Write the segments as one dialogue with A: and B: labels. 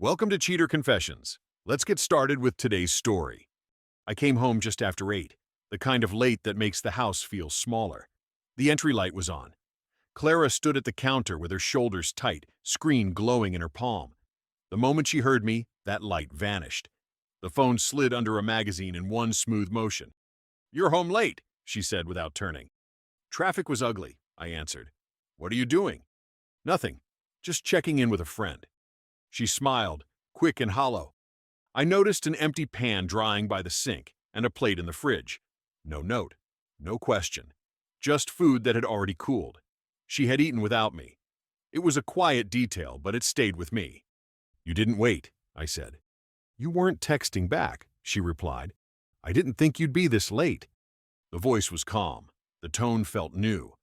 A: Welcome to Cheater Confessions. Let's get started with today's story. I came home just after 8, the kind of late that makes the house feel smaller. The entry light was on. Clara stood at the counter with her shoulders tight, screen glowing in her palm. The moment she heard me, that light vanished. The phone slid under a magazine in one smooth motion. "You're home late," she said without turning. "Traffic was ugly," I answered. "What are you doing?" "Nothing. Just checking in with a friend." She smiled, quick and hollow. I noticed an empty pan drying by the sink and a plate in the fridge. No note, no question. Just food that had already cooled. She had eaten without me. It was a quiet detail, but it stayed with me. "You didn't wait," I said. "You weren't texting back," she replied. "I didn't think you'd be this late." The voice was calm. The tone felt new.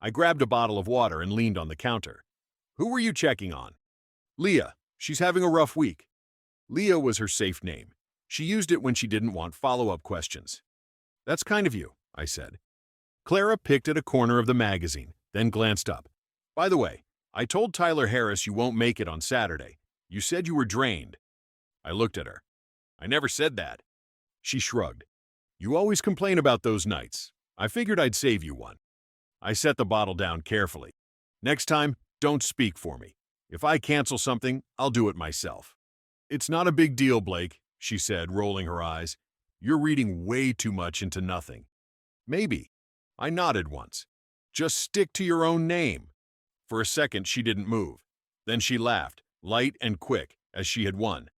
A: I grabbed a bottle of water and leaned on the counter. "Who were you checking on?" "Leah. She's having a rough week." Leah was her safe name. She used it when she didn't want follow-up questions. "That's kind of you," I said. Clara picked at a corner of the magazine, then glanced up. "By the way, I told Tyler Harris you won't make it on Saturday. You said you were drained." I looked at her. "I never said that." She shrugged. "You always complain about those nights. I figured I'd save you one." I set the bottle down carefully. "Next time, don't speak for me. If I cancel something, I'll do it myself." "It's not a big deal, Blake," she said, rolling her eyes. "You're reading way too much into nothing." "Maybe." I nodded once. "Just stick to your own name." For a second, she didn't move. Then she laughed, light and quick, as she had won.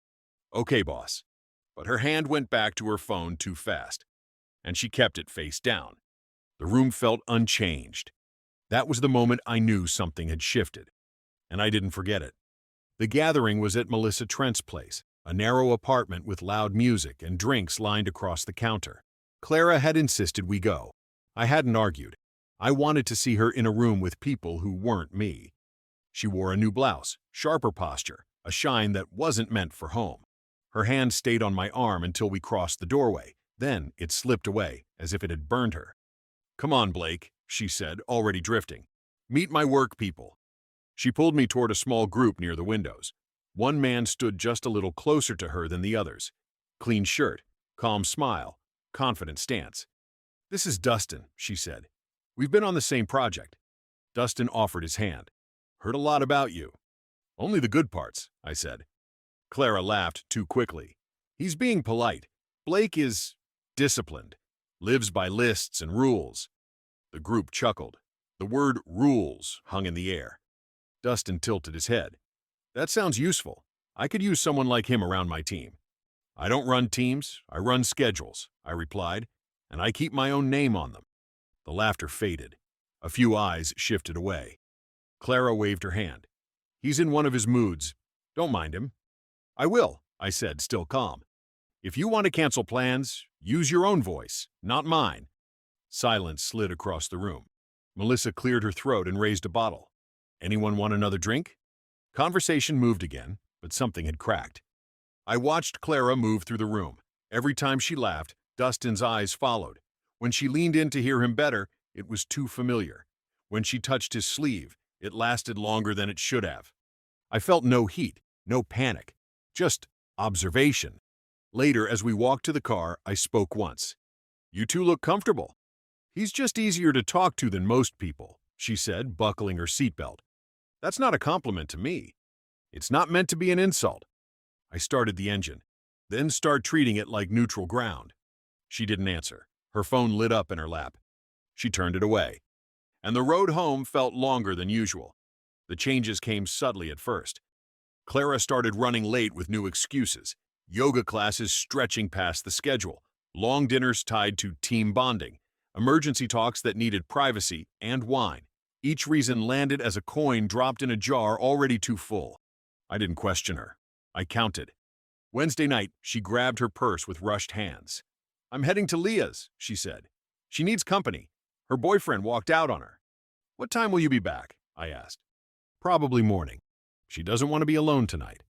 A: "Okay, boss." But her hand went back to her phone too fast, and she kept it face down. The room felt unchanged. That was the moment I knew something had shifted. And I didn't forget it. The gathering was at Melissa Trent's place, a narrow apartment with loud music and drinks lined across the counter. Clara had insisted we go. I hadn't argued. I wanted to see her in a room with people who weren't me. She wore a new blouse, sharper posture, a shine that wasn't meant for home. Her hand stayed on my arm until we crossed the doorway. Then it slipped away, as if it had burned her. "Come on, Blake," she said, already drifting. "Meet my work people." She pulled me toward a small group near the windows. One man stood just a little closer to her than the others. Clean shirt, calm smile, confident stance. "This is Dustin," she said. "We've been on the same project." Dustin offered his hand. "Heard a lot about you." "Only the good parts," I said. Clara laughed too quickly. "He's being polite. Blake is disciplined, lives by lists and rules." The group chuckled. The word rules hung in the air. Dustin tilted his head. "That sounds useful. I could use someone like him around my team." "I don't run teams, I run schedules," I replied, "and I keep my own name on them." The laughter faded. A few eyes shifted away. Clara waved her hand. "He's in one of his moods. Don't mind him." "I will," I said, still calm. "If you want to cancel plans, use your own voice, not mine." Silence slid across the room. Melissa cleared her throat and raised a bottle. "Anyone want another drink?" Conversation moved again, but something had cracked. I watched Clara move through the room. Every time she laughed, Dustin's eyes followed. When she leaned in to hear him better, it was too familiar. When she touched his sleeve, it lasted longer than it should have. I felt no heat, no panic, just observation. Later, as we walked to the car, I spoke once. "You two look comfortable." "He's just easier to talk to than most people," she said, buckling her seatbelt. "That's not a compliment to me. It's not meant to be an insult." I started the engine, then start treating it like neutral ground. She didn't answer. Her phone lit up in her lap. She turned it away. And the road home felt longer than usual. The changes came subtly at first. Clara started running late with new excuses. Yoga classes stretching past the schedule. Long dinners tied to team bonding. Emergency talks that needed privacy and wine. Each reason landed as a coin dropped in a jar already too full. I didn't question her. I counted. Wednesday night, she grabbed her purse with rushed hands. "I'm heading to Leah's," she said. "She needs company. Her boyfriend walked out on her." "What time will you be back?" I asked. "Probably morning. She doesn't want to be alone tonight."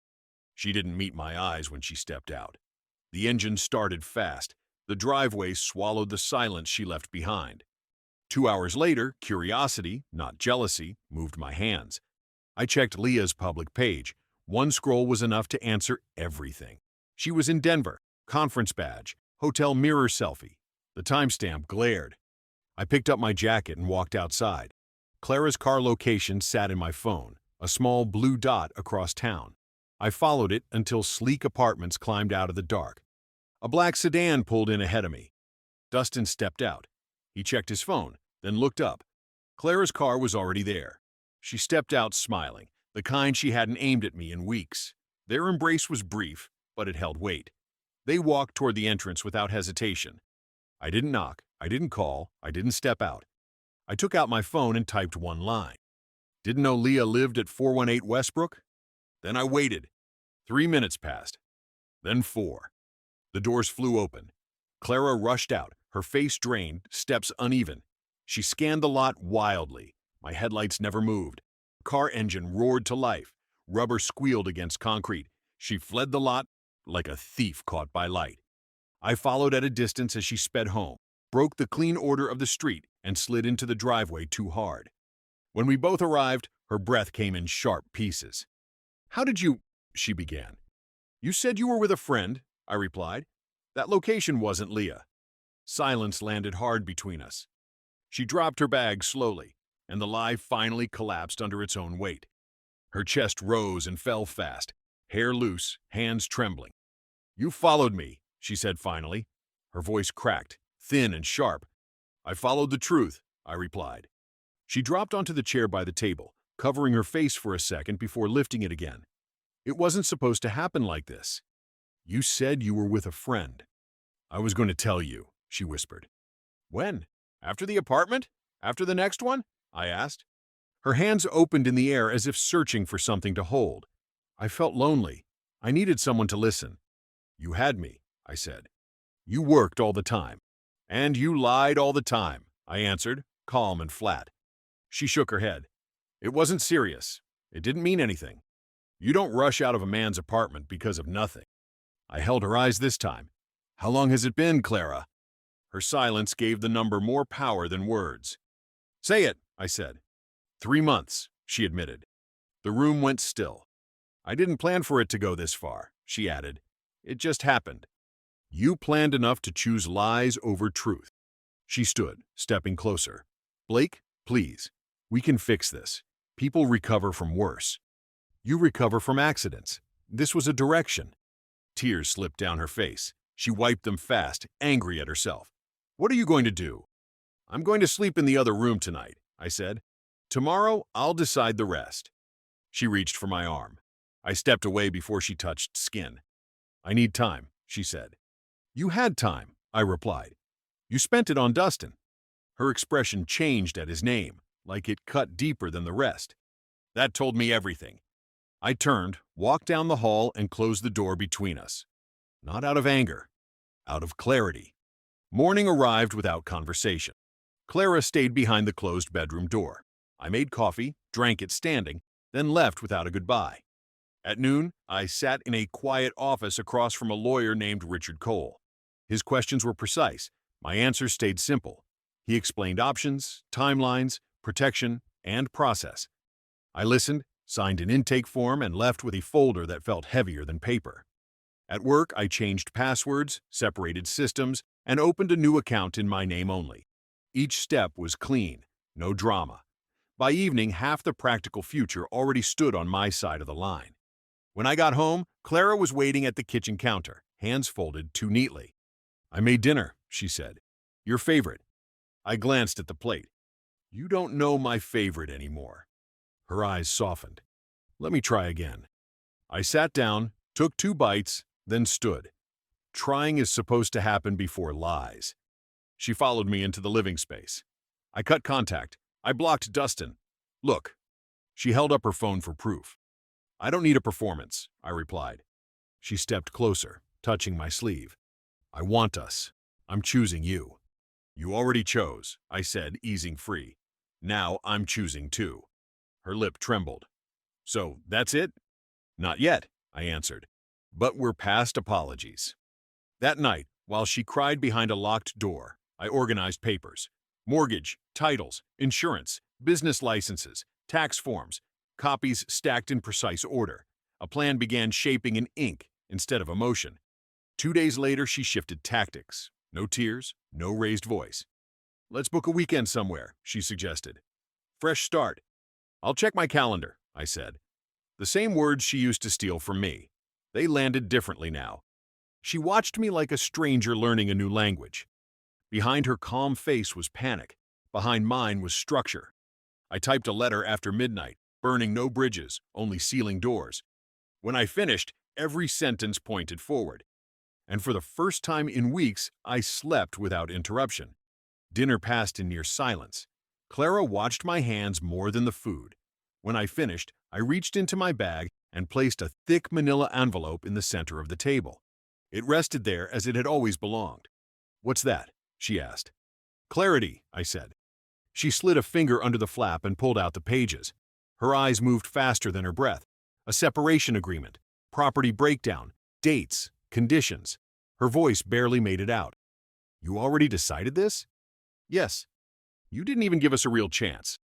A: She didn't meet my eyes when she stepped out. The engine started fast. The driveway swallowed the silence she left behind. 2 hours later, curiosity, not jealousy, moved my hands. I checked Leah's public page. One scroll was enough to answer everything. She was in Denver, conference badge, hotel mirror selfie. The timestamp glared. I picked up my jacket and walked outside. Clara's car location sat in my phone, a small blue dot across town. I followed it until sleek apartments climbed out of the dark. A black sedan pulled in ahead of me. Dustin stepped out. He checked his phone, then looked up. Clara's car was already there. She stepped out smiling, the kind she hadn't aimed at me in weeks. Their embrace was brief, but it held weight. They walked toward the entrance without hesitation. I didn't knock, I didn't call, I didn't step out. I took out my phone and typed one line. Didn't know Leah lived at 418 Westbrook? Then I waited. 3 minutes passed. Then 4. The doors flew open. Clara rushed out, her face drained, steps uneven. She scanned the lot wildly. My headlights never moved. Car engine roared to life. Rubber squealed against concrete. She fled the lot like a thief caught by light. I followed at a distance as she sped home, broke the clean order of the street, and slid into the driveway too hard. When we both arrived, her breath came in sharp pieces. "How did you—" she began. "You said you were with a friend," I replied. "That location wasn't Leah." Silence landed hard between us. She dropped her bag slowly, and the lie finally collapsed under its own weight. Her chest rose and fell fast, hair loose, hands trembling. "You followed me," she said finally. Her voice cracked, thin and sharp. "I followed the truth," I replied. She dropped onto the chair by the table, covering her face for a second before lifting it again. "It wasn't supposed to happen like this. You said you were with a friend." "I was going to tell you," she whispered. "When? After the apartment? After the next one?" I asked. Her hands opened in the air as if searching for something to hold. I felt lonely. I needed someone to listen. "You had me," I said. "You worked all the time. And you lied all the time," I answered, calm and flat. She shook her head. "It wasn't serious. It didn't mean anything. You don't rush out of a man's apartment because of nothing." I held her eyes this time. "How long has it been, Clara?" Her silence gave the number more power than words. "Say it," I said. 3 months, she admitted. The room went still. "I didn't plan for it to go this far," she added. "It just happened." "You planned enough to choose lies over truth." She stood, stepping closer. "Blake, please. We can fix this. People recover from worse. You recover from accidents. This was a direction." Tears slipped down her face. She wiped them fast, angry at herself. "What are you going to do?" "I'm going to sleep in the other room tonight," I said. "Tomorrow, I'll decide the rest." She reached for my arm. I stepped away before she touched skin. "I need time," she said. "You had time," I replied. "You spent it on Dustin." Her expression changed at his name, like it cut deeper than the rest. That told me everything. I turned, walked down the hall, and closed the door between us. Not out of anger, out of clarity. Morning arrived without conversation. Clara stayed behind the closed bedroom door. I made coffee, drank it standing, then left without a goodbye. At noon, I sat in a quiet office across from a lawyer named Richard Cole. His questions were precise. My answers stayed simple. He explained options, timelines, protection, and process. I listened, signed an intake form, and left with a folder that felt heavier than paper. At work, I changed passwords, separated systems, and opened a new account in my name only. Each step was clean, no drama. By evening, half the practical future already stood on my side of the line. When I got home, Clara was waiting at the kitchen counter, hands folded too neatly. "I made dinner," she said. "Your favorite." I glanced at the plate. "You don't know my favorite anymore." Her eyes softened. "Let me try again." I sat down, took 2 bites, then stood. Trying is supposed to happen before lies. She followed me into the living space. I cut contact. I blocked Dustin. "Look." She held up her phone for proof. "I don't need a performance," I replied. She stepped closer, touching my sleeve. "I want us. I'm choosing you." "You already chose," I said, easing free. "Now I'm choosing too." Her lip trembled. "So that's it?" "Not yet," I answered. "But we're past apologies." That night, while she cried behind a locked door, I organized papers. Mortgage, titles, insurance, business licenses, tax forms, copies stacked in precise order. A plan began shaping in ink instead of emotion. 2 days later, she shifted tactics. No tears, no raised voice. "Let's book a weekend somewhere," she suggested. "Fresh start." "I'll check my calendar," I said. The same words she used to steal from me. They landed differently now. She watched me like a stranger learning a new language. Behind her calm face was panic. Behind mine was structure. I typed a letter after midnight, burning no bridges, only sealing doors. When I finished, every sentence pointed forward. And for the first time in weeks, I slept without interruption. Dinner passed in near silence. Clara watched my hands more than the food. When I finished, I reached into my bag and placed a thick manila envelope in the center of the table. It rested there as it had always belonged. "What's that?" she asked. "Clarity," I said. She slid a finger under the flap and pulled out the pages. Her eyes moved faster than her breath. A separation agreement, property breakdown, dates, conditions. Her voice barely made it out. "You already decided this?" "Yes." "You didn't even give us a real chance."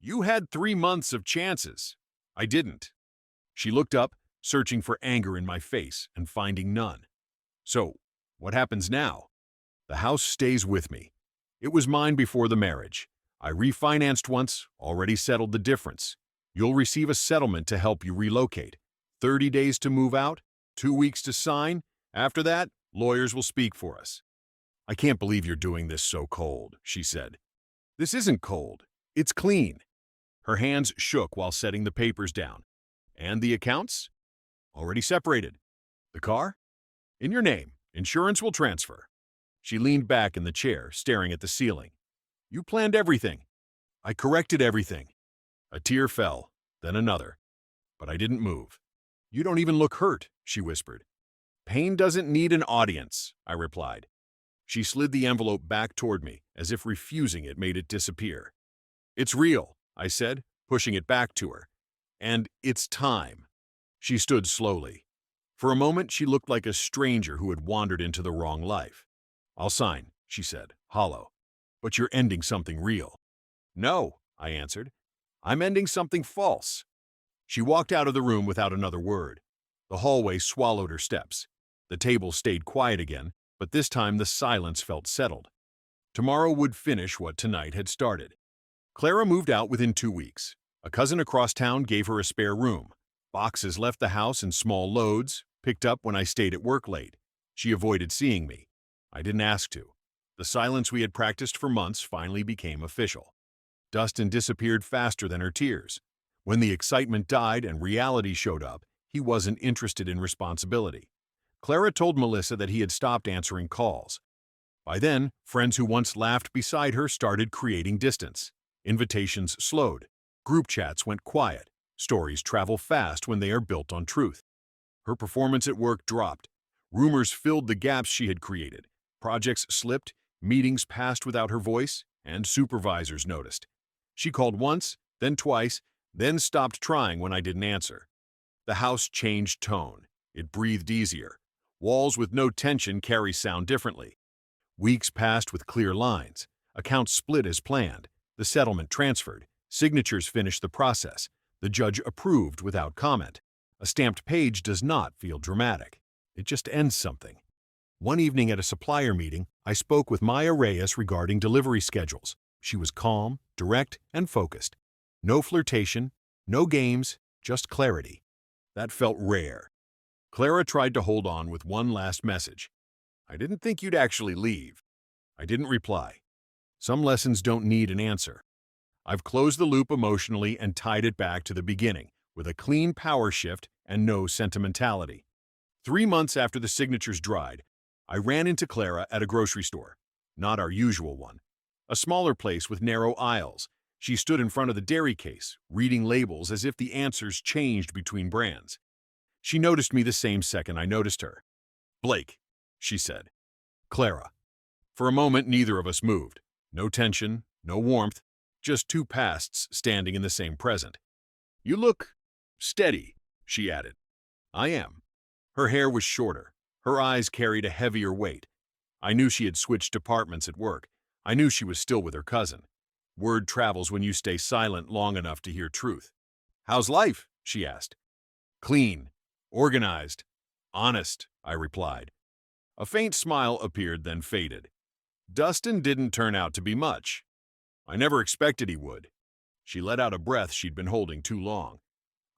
A: "You had 3 months of chances." "I didn't." She looked up, searching for anger in my face and finding none. "So, what happens now?" "The house stays with me. It was mine before the marriage. I refinanced once, already settled the difference. You'll receive a settlement to help you relocate. 30 days to move out, 2 weeks to sign. After that, lawyers will speak for us." "I can't believe you're doing this so cold," she said. "This isn't cold. It's clean." Her hands shook while setting the papers down. "And the accounts?" "Already separated." "The car?" "In your name. Insurance will transfer." She leaned back in the chair, staring at the ceiling. "You planned everything." "I corrected everything." A tear fell, then another. But I didn't move. "You don't even look hurt," she whispered. "Pain doesn't need an audience," I replied. She slid the envelope back toward me, as if refusing it made it disappear. "It's real," I said, pushing it back to her. "And it's time." She stood slowly. For a moment, she looked like a stranger who had wandered into the wrong life. "I'll sign," she said, hollow. "But you're ending something real." "No," I answered. "I'm ending something false." She walked out of the room without another word. The hallway swallowed her steps. The table stayed quiet again, but this time the silence felt settled. Tomorrow would finish what tonight had started. Clara moved out within 2 weeks. A cousin across town gave her a spare room. Boxes left the house in small loads, picked up when I stayed at work late. She avoided seeing me. I didn't ask to. The silence we had practiced for months finally became official. Dustin disappeared faster than her tears. When the excitement died and reality showed up, he wasn't interested in responsibility. Clara told Melissa that he had stopped answering calls. By then, friends who once laughed beside her started creating distance. Invitations slowed. Group chats went quiet. Stories travel fast when they are built on truth. Her performance at work dropped. Rumors filled the gaps she had created. Projects slipped, meetings passed without her voice, and supervisors noticed. She called once, then twice, then stopped trying when I didn't answer. The house changed tone. It breathed easier. Walls with no tension carry sound differently. Weeks passed with clear lines. Accounts split as planned. The settlement transferred. Signatures finished the process. The judge approved without comment. A stamped page does not feel dramatic. It just ends something. One evening at a supplier meeting, I spoke with Maya Reyes regarding delivery schedules. She was calm, direct, and focused. No flirtation, no games, just clarity. That felt rare. Clara tried to hold on with one last message. "I didn't think you'd actually leave." I didn't reply. Some lessons don't need an answer. I've closed the loop emotionally and tied it back to the beginning, with a clean power shift and no sentimentality. 3 months after the signatures dried, I ran into Clara at a grocery store. Not our usual one. A smaller place with narrow aisles. She stood in front of the dairy case, reading labels as if the answers changed between brands. She noticed me the same second I noticed her. "Blake," she said. "Clara." For a moment, neither of us moved. No tension, no warmth, just two pasts standing in the same present. "You look steady," she added. "I am." Her hair was shorter. Her eyes carried a heavier weight. I knew she had switched departments at work. I knew she was still with her cousin. Word travels when you stay silent long enough to hear truth. "How's life?" she asked. Clean, organized, honest, I replied. A faint smile appeared, then faded. Dustin didn't turn out to be much. I never expected he would. She let out a breath she'd been holding too long.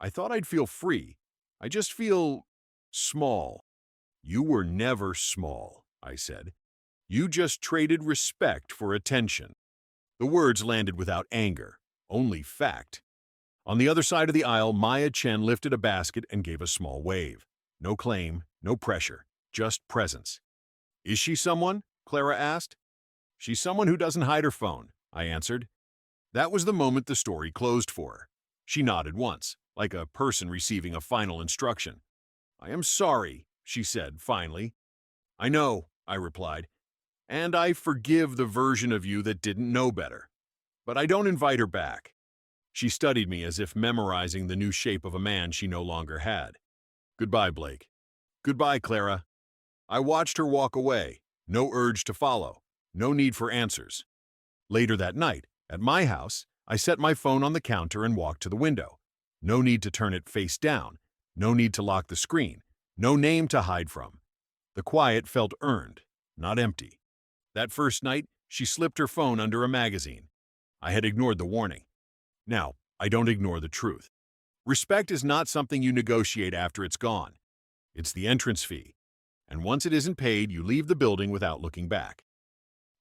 A: I thought I'd feel free. I just feel small. You were never small, I said. You just traded respect for attention. The words landed without anger, only fact. On the other side of the aisle, Maya Chen lifted a basket and gave a small wave. No claim, no pressure, just presence. Is she someone? Clara asked. She's someone who doesn't hide her phone, I answered. That was the moment the story closed for her. She nodded once, like a person receiving a final instruction. I am sorry, she said finally. I know, I replied, and I forgive the version of you that didn't know better. But I don't invite her back. She studied me as if memorizing the new shape of a man she no longer had. Goodbye, Blake. Goodbye, Clara. I watched her walk away, no urge to follow, no need for answers. Later that night, at my house, I set my phone on the counter and walked to the window. No need to turn it face down, no need to lock the screen, no name to hide from. The quiet felt earned, not empty. That first night, she slipped her phone under a magazine. I had ignored the warning. Now, I don't ignore the truth. Respect is not something you negotiate after it's gone. It's the entrance fee. And once it isn't paid, you leave the building without looking back.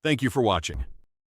A: Thank you for watching.